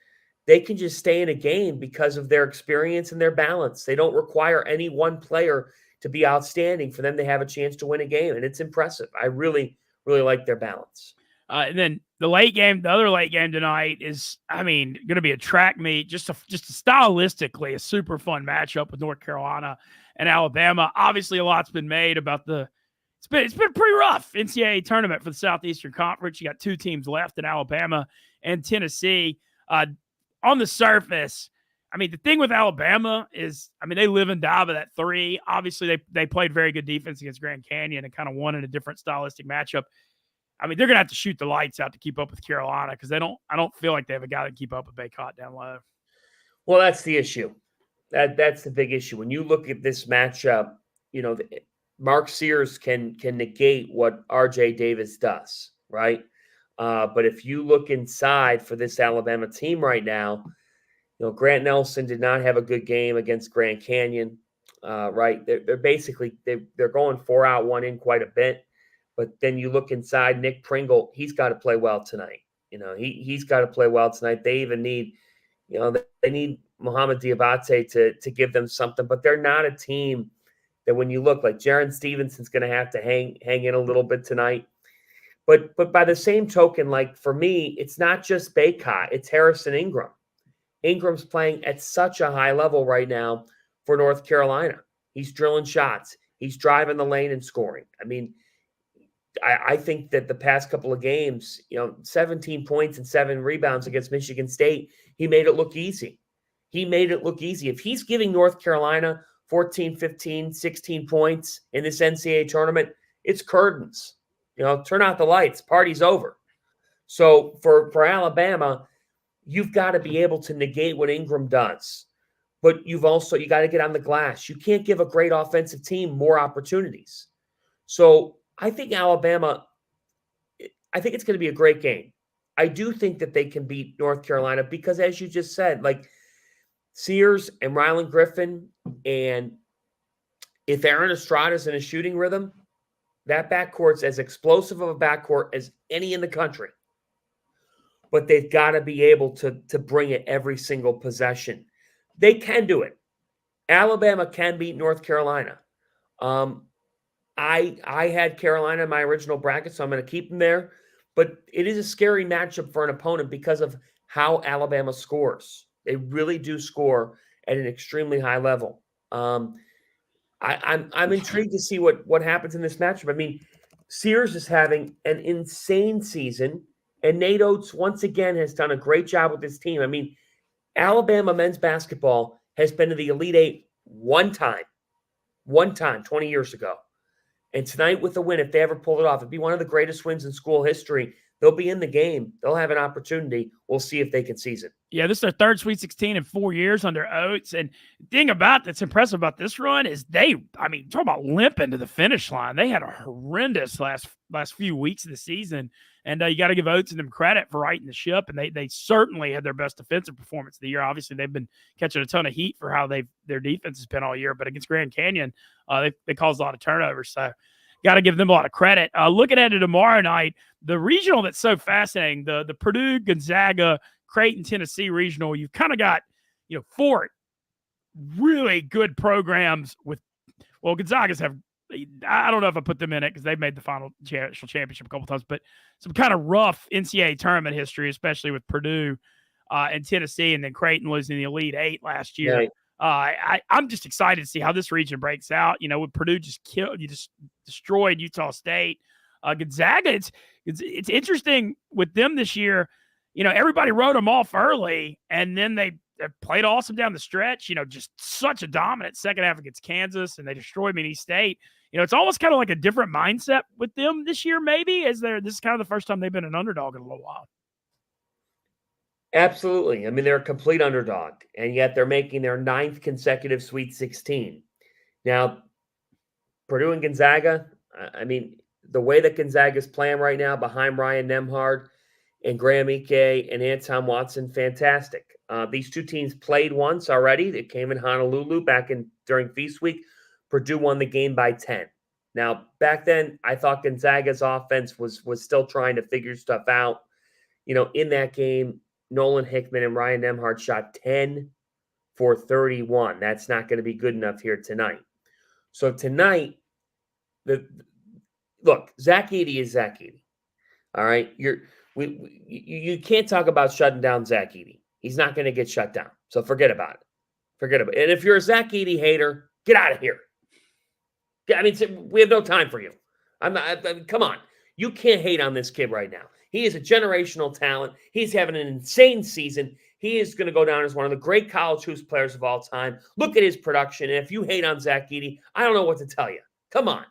they can just stay in a game because of their experience and their balance. They don't require any one player to be outstanding for them to have a chance to win a game. And it's impressive. I really, really like their balance. And then the other late game tonight is, going to be a track meet, just stylistically a super fun matchup with North Carolina and Alabama. Obviously, a lot's been made about it's been a pretty rough NCAA tournament for the Southeastern Conference. You got two teams left in Alabama and Tennessee. On the surface, the thing with Alabama is, they live and die by that three. Obviously, they played very good defense against Grand Canyon and kind of won in a different stylistic matchup. They're going to have to shoot the lights out to keep up with Carolina because I don't feel like they have a guy to keep up with Baycott down low. Well, that's the issue. That's the big issue. When you look at this matchup, Mark Sears can negate what RJ Davis does, right? But if you look inside for this Alabama team right now, Grant Nelson did not have a good game against Grand Canyon, right? They're basically they're going 4 out, 1 in quite a bit. But then you look inside, Nick Pringle, he's got to play well tonight. He's got to play well tonight. They even need, they need Mohamed Diabate to give them something. But they're not a team that when you look, like Jaron Stevenson's going to have to hang in a little bit tonight. But by the same token, like for me, it's not just Baycott, it's Harrison Ingram. Ingram's playing at such a high level right now for North Carolina. He's drilling shots. He's driving the lane and scoring. I think that the past couple of games, 17 points and 7 rebounds against Michigan State, he made it look easy. If he's giving North Carolina 14, 15, 16 points in this NCAA tournament, it's curtains. Turn out the lights. Party's over. So for Alabama, you've got to be able to negate what Ingram does. But you got to get on the glass. You can't give a great offensive team more opportunities. So I think Alabama, I think it's going to be a great game. I do think that they can beat North Carolina because, as you just said, like Sears and Rylan Griffin, and if Aaron Estrada's in a shooting rhythm, that backcourt's as explosive of a backcourt as any in the country. But they've got to be able to bring it every single possession. They can do it. Alabama can beat North Carolina. I had Carolina in my original bracket, so I'm going to keep them there. But it is a scary matchup for an opponent because of how Alabama scores. They really do score at an extremely high level. I'm intrigued to see what happens in this matchup. Sears is having an insane season, and Nate Oates once again has done a great job with his team. Alabama men's basketball has been to the Elite Eight one time, 20 years ago. And tonight with the win, if they ever pull it off, it'd be one of the greatest wins in school history. they'll be in the game. They'll have an opportunity. We'll see if they can seize it. Yeah, this is their third Sweet 16 in 4 years under Oates. And the thing that's impressive about this run is talk about limping to the finish line. They had a horrendous last few weeks of the season. And you got to give Oates and them credit for righting the ship. And they certainly had their best defensive performance of the year. Obviously, they've been catching a ton of heat for how their defense has been all year. But against Grand Canyon, they caused a lot of turnovers. So got to give them a lot of credit. Looking at it tomorrow night, the regional that's so fascinating, the Purdue, Gonzaga, Creighton, Tennessee regional, you've kind of got, 4 really good programs Gonzaga's have, I don't know if I put them in it because they've made the final national championship a couple times, but some kind of rough NCAA tournament history, especially with Purdue and Tennessee, and then Creighton losing the Elite Eight last year. Right. I'm just excited to see how this region breaks out. With Purdue just destroyed Utah State. Gonzaga, it's interesting with them this year. Everybody wrote them off early, and then they played awesome down the stretch. Just such a dominant second half against Kansas, and they destroyed Mini State. It's almost kind of like a different mindset with them this year, maybe, as this is kind of the first time they've been an underdog in a little while. Absolutely. They're a complete underdog, and yet they're making their 9th consecutive Sweet 16. Now, Purdue and Gonzaga, the way that Gonzaga's playing right now behind Ryan Nembhard and Graham Ike and Anton Watson, fantastic. These two teams played once already. They came in Honolulu during Feast Week. Purdue won the game by 10. Now, back then, I thought Gonzaga's offense was still trying to figure stuff out. In that game, Nolan Hickman and Ryan Nembhard shot 10 for 31. That's not going to be good enough here tonight. So tonight, Zach Edey is Zach Edey. All right, you can't talk about shutting down Zach Edey. He's not going to get shut down. So forget about it. And if you're a Zach Edey hater, get out of here. We have no time for you. Come on. You can't hate on this kid right now. He is a generational talent. He's having an insane season. He is going to go down as one of the great college hoops players of all time. Look at his production. And if you hate on Zach Edey, I don't know what to tell you. Come on.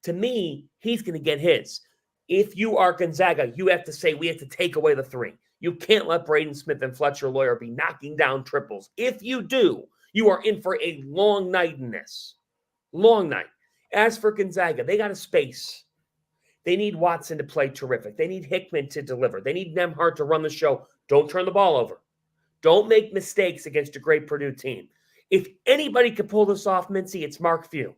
To me, he's going to get his. If you are Gonzaga, you have to say we have to take away the 3. You can't let Braden Smith and Fletcher Lawyer be knocking down triples. If you do, you are in for a long night in this. Long night. As for Gonzaga, they got a space. They need Watson to play terrific. They need Hickman to deliver. They need Nembhard to run the show. Don't turn the ball over. Don't make mistakes against a great Purdue team. If anybody could pull this off, Mintzy, it's Mark Few.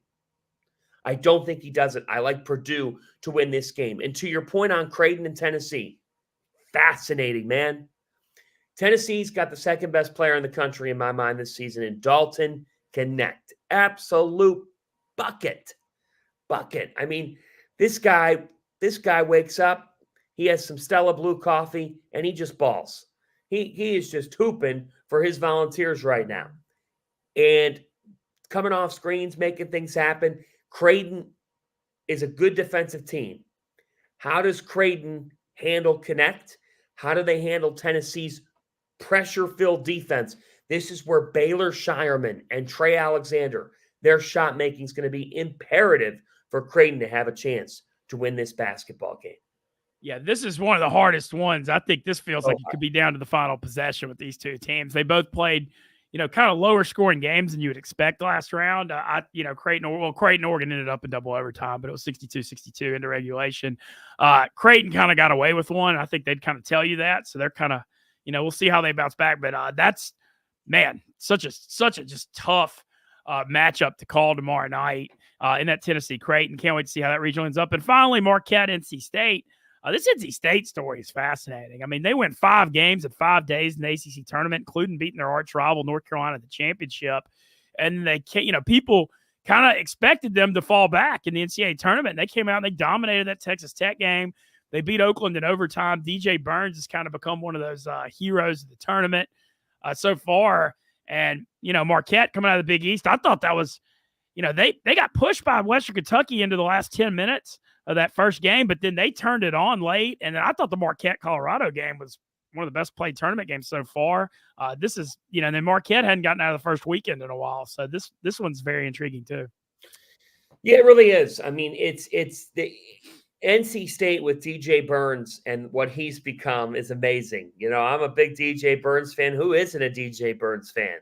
I don't think he does it. I like Purdue to win this game. And to your point on Creighton and Tennessee, fascinating, man. Tennessee's got the second best player in the country in my mind this season in Dalton Connect. Absolute bucket. This guy wakes up, he has some Stella Blue coffee, and he just balls. He is just hooping for his Volunteers right now. And coming off screens, making things happen. Creighton is a good defensive team. How does Creighton handle Connect? How do they handle Tennessee's pressure-filled defense? This is where Baylor Shireman and Trey Alexander, their shot making is going to be imperative for Creighton to have a chance to win this basketball game. Yeah, this is one of the hardest ones. I think this feels like it could be down to the final possession with these two teams. They both played, kind of lower scoring games than you would expect last round. Creighton, Oregon ended up in double overtime, but it was 62-62 into regulation. Creighton kind of got away with one. I think they'd kind of tell you that. So they're kind of, we'll see how they bounce back. But that's, man, such a just tough matchup to call tomorrow night in that Tennessee Creighton. Can't wait to see how that regional ends up. And finally, Marquette, NC State. This NC State story is fascinating. They went 5 games in 5 days in the ACC tournament, including beating their arch rival North Carolina at the championship. And they, people kind of expected them to fall back in the NCAA tournament. And they came out and they dominated that Texas Tech game. They beat Oakland in overtime. DJ Burns has kind of become one of those heroes of the tournament so far. And, Marquette coming out of the Big East, I thought that was, they got pushed by Western Kentucky into the last 10 minutes of that first game, but then they turned it on late. And I thought the Marquette-Colorado game was one of the best played tournament games so far. This is, then Marquette hadn't gotten out of the first weekend in a while. So this one's very intriguing too. Yeah, it really is. NC State with DJ Burns and what he's become is amazing. I'm a big DJ Burns fan. Who isn't a DJ Burns fan?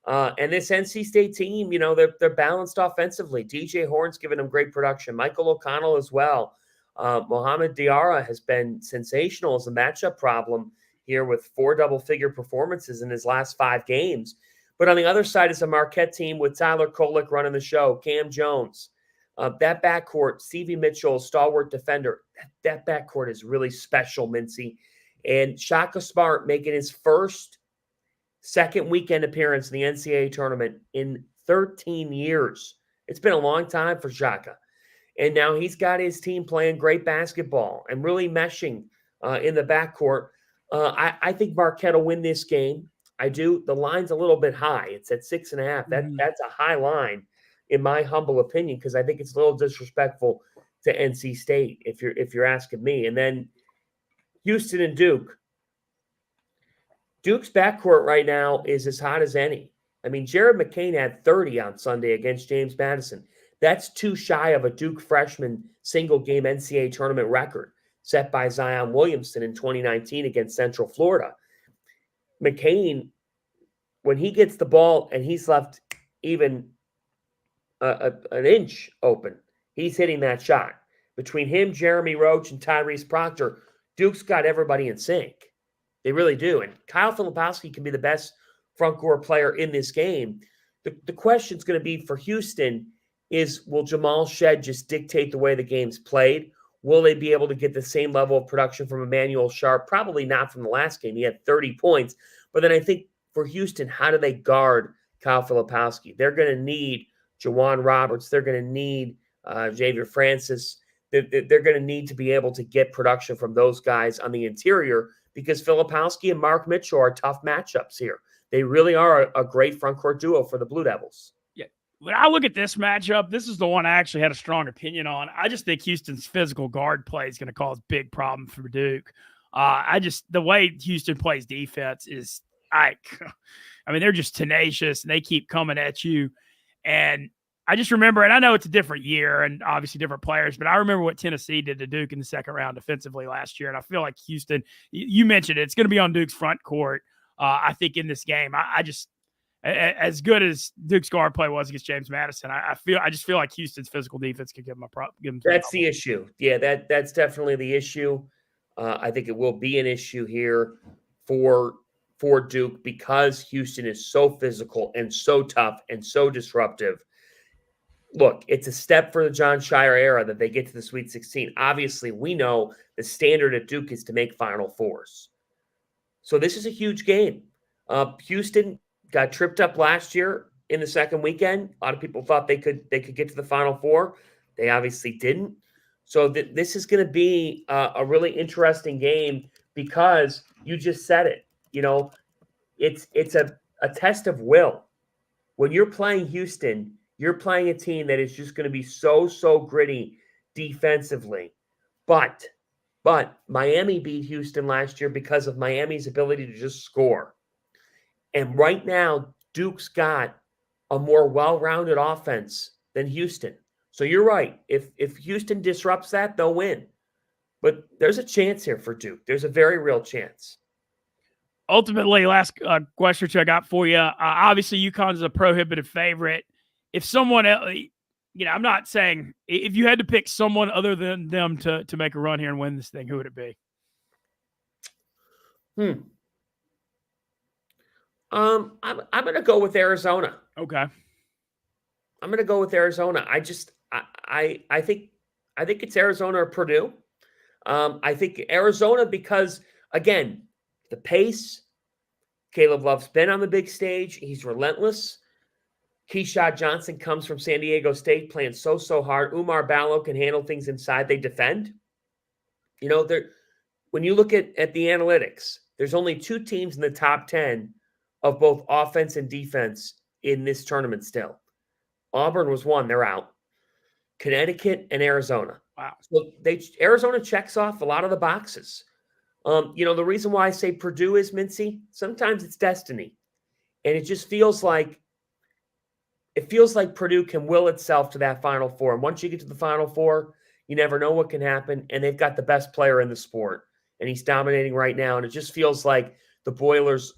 And this NC State team, they're balanced offensively. DJ Horn's given them great production. Michael O'Connell as well. Mohamed Diarra has been sensational as a matchup problem here with 4 double-figure performances in his last 5 games. But on the other side is a Marquette team with Tyler Kolek running the show, Cam Jones. That backcourt, Stevie Mitchell, stalwart defender, that backcourt is really special, Mintzy. And Shaka Smart making his second weekend appearance in the NCAA tournament in 13 years. It's been a long time for Shaka. And now he's got his team playing great basketball and really meshing in the backcourt. I think Marquette will win this game. I do. The line's a little bit high. It's at 6.5. That's a high line, in my humble opinion, because I think it's a little disrespectful to NC State, if you're asking me. And then Houston and Duke. Duke's backcourt right now is as hot as any. I mean, Jared McCain had 30 on Sunday against James Madison. That's too shy of a Duke freshman single-game NCAA tournament record set by Zion Williamson in 2019 against Central Florida. McCain, when he gets the ball and he's left even an inch open, he's hitting that shot. Between him, Jeremy Roach, and Tyrese Proctor, Duke's got everybody in sync. They really do. And Kyle Filipowski can be the best front court player in this game. The question's going to be for Houston is, will Jamal Shed just dictate the way the game's played? Will they be able to get the same level of production from Emmanuel Sharp? Probably not from the last game. He had 30 points. But then I think for Houston, how do they guard Kyle Filipowski? They're going to need Jawan Roberts. They're going to need Xavier Francis. They're going to need to be able to get production from those guys on the interior, because Filipowski and Mark Mitchell are tough matchups here. They really are a great front court duo for the Blue Devils. Yeah. When I look at this matchup, this is the one I actually had a strong opinion on. I just think Houston's physical guard play is going to cause big problems for Duke. The way Houston plays defense is, I mean, they're just tenacious and they keep coming at you. And I just remember, and I know it's a different year and obviously different players, but I remember what Tennessee did to Duke in the second round defensively last year. And I feel like Houston, you mentioned it's going to be on Duke's front court. I think in this game, I just, as good as Duke's guard play was against James Madison, I just feel like Houston's physical defense could give them a problem. That's the issue. Yeah, that's definitely the issue. I think it will be an issue here for Duke, because Houston is so physical and so tough and so disruptive. Look, it's a step for the John Shire era that they get to the Sweet 16. Obviously, we know the standard at Duke is to make Final Fours. So this is a huge game. Houston got tripped up last year in the second weekend. A lot of people thought they could get to the Final Four. They obviously didn't. So this is going to be a really interesting game, because you just said it. It's a test of will. When you're playing Houston, you're playing a team that is just going to be so gritty defensively. But Miami beat Houston last year because of Miami's ability to just score. And right now, Duke's got a more well-rounded offense than Houston. So you're right. If Houston disrupts that, they'll win. But there's a chance here for Duke. There's a very real chance. Ultimately, last question I got for you. Obviously, Uconn is a prohibitive favorite. If someone else, I'm not saying, if you had to pick someone other than them to make a run here and win this thing, who would it be? I'm going to go with Arizona. Okay. I'm going to go with Arizona. I think it's Arizona or Purdue. I think Arizona because, again, the pace. Caleb Love's been on the big stage. He's relentless. Keyshawn Johnson comes from San Diego State playing so hard. Umar Ballo can handle things inside. They defend. When you look at the analytics, there's only 2 teams in the top 10 of both offense and defense in this tournament still. Auburn was 1. They're out. Connecticut and Arizona. Wow. So Arizona checks off a lot of the boxes. The reason why I say Purdue is, Mintzy, sometimes it's destiny. And it just feels like Purdue can will itself to that Final Four. And once you get to the Final Four, You never know what can happen, and they've got the best player in the sport, and he's dominating right now. And it just feels like the Boilers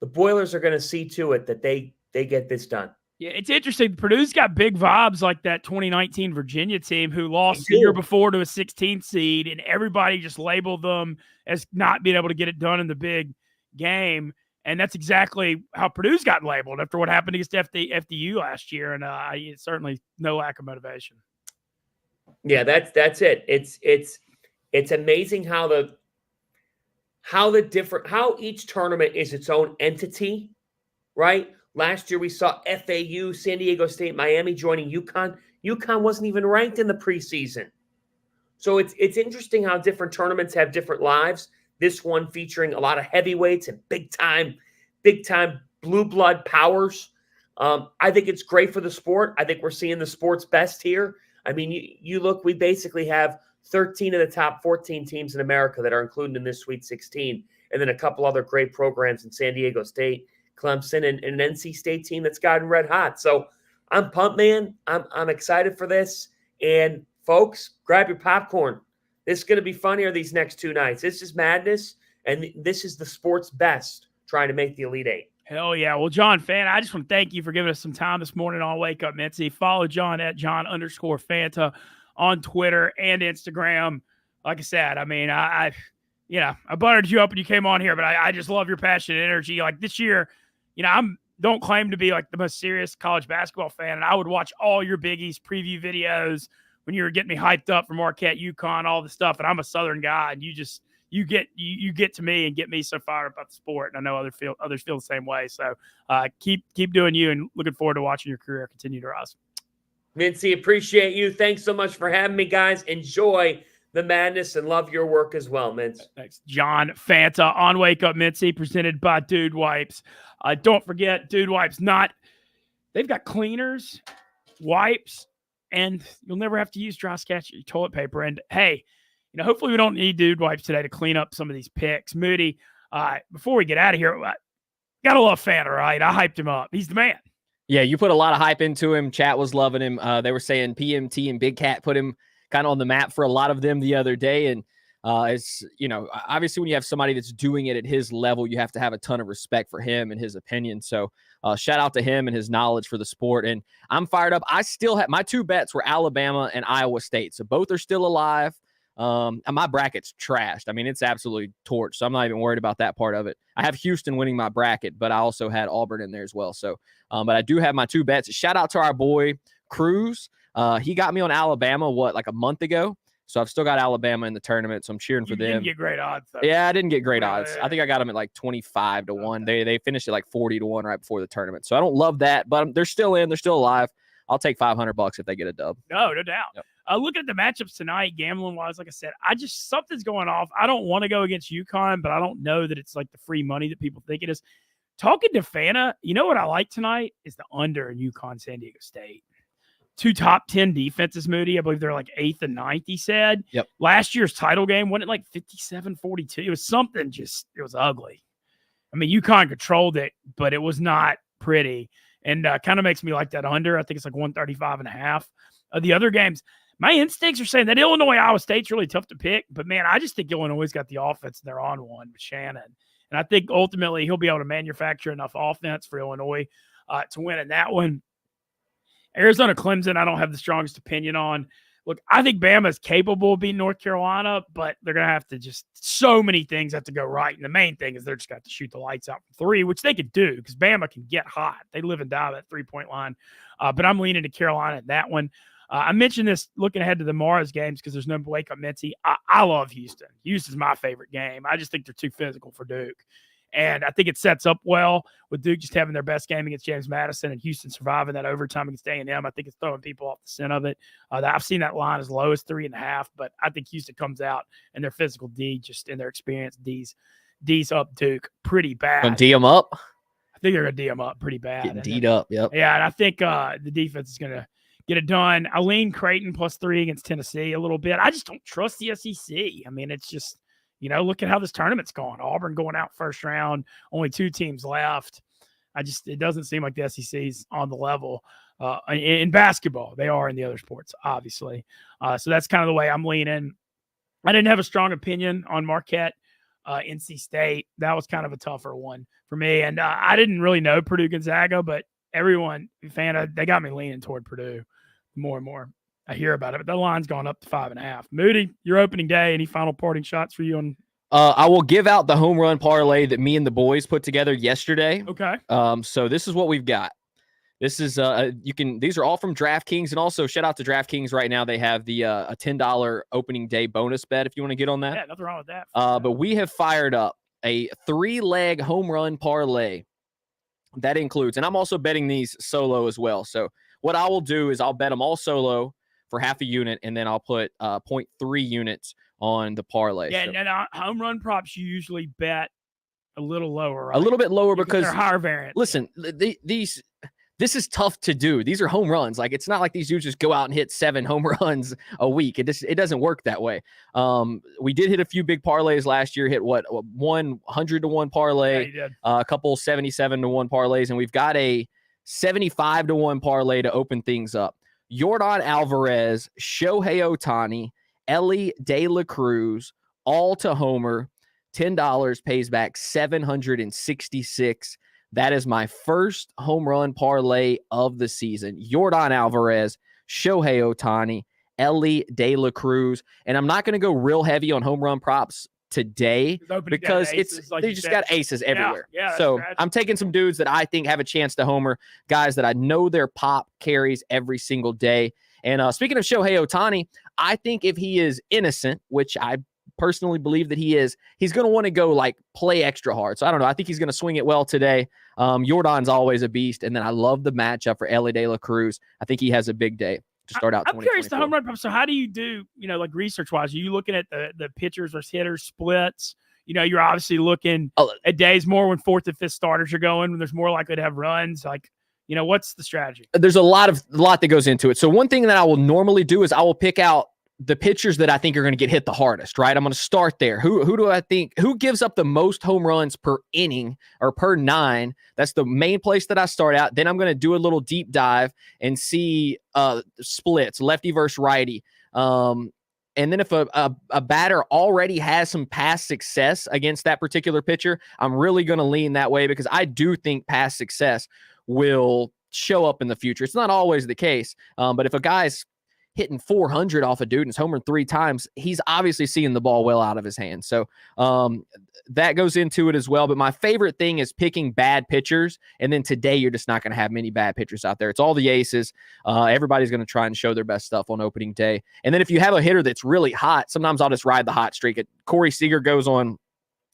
are going to see to it that they get this done. Yeah, it's interesting. Purdue's got big vibes like that 2019 Virginia team who lost the year before to a 16th seed, and everybody just labeled them as not being able to get it done in the big game. And that's exactly how Purdue's gotten labeled after what happened against FDU last year. And it's certainly no lack of motivation. Yeah, that's it. It's amazing how each tournament is its own entity, right? Last year we saw FAU, San Diego State, Miami joining Uconn. Uconn wasn't even ranked in the preseason. So it's interesting how different tournaments have different lives. This one featuring a lot of heavyweights and big time blue blood powers. I think it's great for the sport. I think we're seeing the sport's best here. I mean, you look, we basically have 13 of the top 14 teams in America that are included in this Sweet 16, and then a couple other great programs in San Diego State, Clemson, and an NC State team that's gotten red hot. So I'm pumped, man. I'm excited for this. And folks, grab your popcorn. This is going to be funnier these next 2 nights. This is madness, and this is the sport's best trying to make the Elite Eight. Hell yeah. Well, John Fanta, I just want to thank you for giving us some time this morning on Wake Up Mintzy. Follow John at John_Fanta on Twitter and Instagram. Like I said, I mean, I buttered you up when you came on here, but I just love your passion and energy. Like this year, don't claim to be like the most serious college basketball fan, and I would watch all your Big East preview videos when you were getting me hyped up for Marquette, Uconn, all the stuff. And I'm a Southern guy, and you get to me and get me so fired up about the sport. And I know others feel the same way. So keep doing you, and looking forward to watching your career continue to rise. Mintzy, appreciate you. Thanks so much for having me, guys. Enjoy the madness and love your work as well, Mintz. Thanks. John Fanta on Wake Up Mintzy, presented by Dude Wipes. Don't forget, Dude Wipes, they've got cleaners, wipes, and you'll never have to use dry sketch toilet paper. And hey, hopefully we don't need Dude Wipes today to clean up some of these picks. Moody, before we get out of here, gotta love Fanta, right? I hyped him up. He's the man. Yeah, you put a lot of hype into him. Chat was loving him. They were saying PMT and Big Cat put him kind of on the map for a lot of them the other day. And it's, obviously when you have somebody that's doing it at his level, you have to have a ton of respect for him and his opinion. So shout out to him and his knowledge for the sport. And I'm fired up. I still have my 2 bets were Alabama and Iowa State. So both are still alive. And my bracket's trashed. I mean, it's absolutely torched. So I'm not even worried about that part of it. I have Houston winning my bracket, but I also had Auburn in there as well. So, but I do have my 2 bets. Shout out to our boy Cruz. He got me on Alabama, like a month ago. So I've still got Alabama in the tournament. So I'm cheering for them. You didn't get great odds, though. Yeah, I didn't get great odds. I think I got them at like 25 to 1. They finished at like 40 to 1 right before the tournament. So I don't love that, but they're still in. They're still alive. I'll take $500 if they get a dub. No doubt. Yep. Looking at the matchups tonight, gambling wise, like I said, something's going off. I don't want to go against UConn, but I don't know that it's like the free money that people think it is. Talking to Fanta, you know what I like tonight is the under in UConn San Diego State. 2 top 10 defenses, Moody. I believe they're like 8th and 9th, he said. Yep. Last year's title game, wasn't it like 57-42? It was something it was ugly. I mean, UConn controlled it, but it was not pretty. And kind of makes me like that under. I think it's like 135.5. The other games, my instincts are saying that Illinois-Iowa State's really tough to pick. But, man, I just think Illinois's got the offense, and they're on one with Shannon. And I think ultimately he'll be able to manufacture enough offense for Illinois to win in that one. Arizona Clemson, I don't have the strongest opinion on. Look, I think Bama is capable of beating North Carolina, but they're going to have to so many things have to go right. And the main thing is they're just got to shoot the lights out from 3, which they could do because Bama can get hot. They live and die that 3-point line. But I'm leaning to Carolina in that one. I mentioned this looking ahead to the Mara's games because there's no Wake Up Mintzy. I love Houston. Houston's my favorite game. I just think they're too physical for Duke. And I think it sets up well with Duke just having their best game against James Madison and Houston surviving that overtime against A&M. I think it's throwing people off the scent of it. I've seen that line as low as 3.5, but I think Houston comes out and their physical D, just in their experience, D's up Duke pretty bad. Gonna D them up? I think they're going to D them up pretty bad. Getting D'd up, yep. Yeah, and I think the defense is going to get it done. I lean Creighton +3 against Tennessee a little bit. I just don't trust the SEC. I mean, it's just – look at how this tournament's going. Auburn going out first round, only 2 teams left. It doesn't seem like the SEC's on the level. in basketball. They are in the other sports, obviously. So that's kind of the way I'm leaning. I didn't have a strong opinion on Marquette, NC State. That was kind of a tougher one for me. And I didn't really know Purdue Gonzaga, but everyone, Fanta, they got me leaning toward Purdue more and more. I hear about it, but the line's gone up to 5.5. Moody, your opening day. Any final parting shots for you on? I will give out the home run parlay that me and the boys put together yesterday. Okay. So this is what we've got. This is these are all from DraftKings, and also shout out to DraftKings right now. They have the a $10 opening day bonus bet if you want to get on that. Yeah, nothing wrong with that. But we have fired up a 3-leg home run parlay. That includes, and I'm also betting these solo as well. So what I will do is I'll bet them all solo for half a unit, and then I'll put 0.3 units on the parlay. Yeah, so, and home run props you usually bet a little lower, right? A little bit lower because they're higher variant. Listen, this is tough to do. These are home runs. Like, it's not like these dudes just go out and hit 7 home runs a week. It doesn't work that way. We did hit a few big parlays last year. Hit what, 100-1 parlay, Yeah, you did. A couple 77-1 parlays, and we've got a 75-1 parlay to open things up. Yordan Alvarez, Shohei Ohtani, Ellie De La Cruz, all to homer. $10 pays back $766. That is my first home run parlay of the season. Yordan Alvarez, Shohei Ohtani, Ellie De La Cruz. And I'm not going to go real heavy on home run props today because they just got aces everywhere. Yeah, so I'm taking some dudes that I think have a chance to homer, guys that I know their pop carries every single day. And speaking of Shohei Ohtani, I think if he is innocent, which I personally believe that he is, he's going to want to go like play extra hard. So I don't know. I think he's going to swing it well today. Jordan's always a beast. And then I love the matchup for Ellie De La Cruz. I think he has a big day to start out. I'm curious the home run prop. So how do you do, like research wise? Are you looking at the pitchers versus hitters splits? You're obviously looking at days more when 4th and 5th starters are going, when there's more likely to have runs. Like, what's the strategy? There's a lot that goes into it. So one thing that I will normally do is I will pick out the pitchers that I think are going to get hit the hardest, right? I'm going to start there. Who do I think, who gives up the most home runs per inning or per 9? That's the main place that I start out. Then I'm going to do a little deep dive and see splits, lefty versus righty. And then if a batter already has some past success against that particular pitcher, I'm really going to lean that way because I do think past success will show up in the future. It's not always the case, but if a guy's hitting 400 off a dude and is homered 3 times, he's obviously seeing the ball well out of his hands. So that goes into it as well. But my favorite thing is picking bad pitchers. And then today, you're just not going to have many bad pitchers out there. It's all the aces. Everybody's going to try and show their best stuff on opening day. And then if you have a hitter that's really hot, sometimes I'll just ride the hot streak. Corey Seager goes on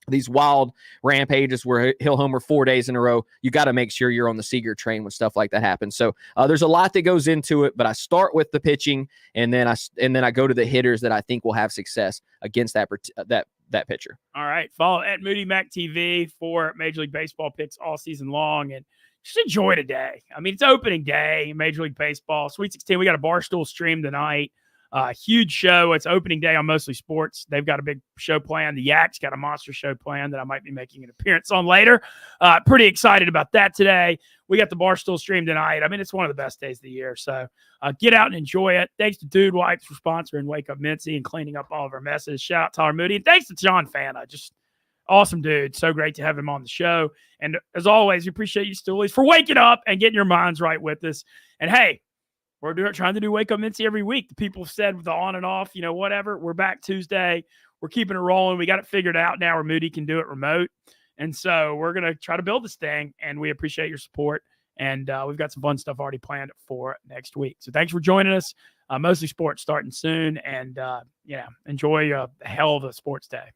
these wild rampages where he'll homer 4 days in a row. You got to make sure you're on the Seager train when stuff like that happens. So there's a lot that goes into it, but I start with the pitching and then I go to the hitters that I think will have success against that pitcher. All right. Follow at Moody Mac TV for Major League Baseball picks all season long, and just enjoy today. I mean, it's opening day in Major League Baseball. Sweet 16, we got a Barstool stream tonight. Huge show. It's opening day on Mostly Sports. They've got a big show planned. The Yak's got a monster show planned that I might be making an appearance on later. Pretty excited about that today. We got the Barstool stream tonight. I mean, it's one of the best days of the year. So get out and enjoy it. Thanks to Dude Wipes for sponsoring Wake Up Mintzy and cleaning up all of our messes. Shout out to Tyler Moody. And thanks to John Fanta. Just awesome dude. So great to have him on the show. And as always, we appreciate you, Stoolies, for waking up and getting your minds right with us. And hey, we're trying to do Wake Up Mintzy every week. The people have said with the on and off, whatever. We're back Tuesday. We're keeping it rolling. We got it figured out now where Moody can do it remote. And so we're going to try to build this thing, and we appreciate your support. And we've got some fun stuff already planned for next week. So thanks for joining us. Mostly Sports starting soon. And, enjoy a hell of a sports day.